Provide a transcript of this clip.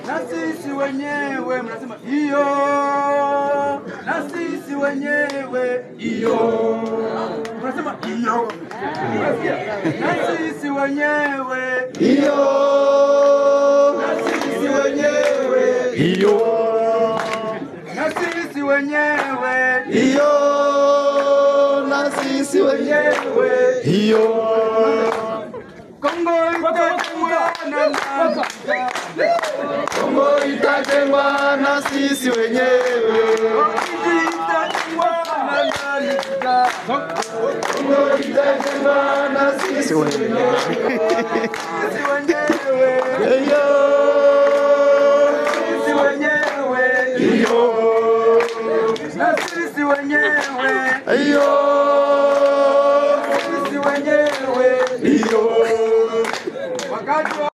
Na sisi wenyewe mnasema hiyo, na sisi wenyewe hiyo, mnasema hiyo, na sisi wenyewe hiyo, na sisi wenyewe hiyo, na sisi wenyewe hiyo, na sisi wenyewe hiyo. Kongo itajengwa na sisi wenyewe. Kongo itajengwa na sisi wenyewe. Sisi wenyewe. Na sisi wenyewe. Sisi wenyewe.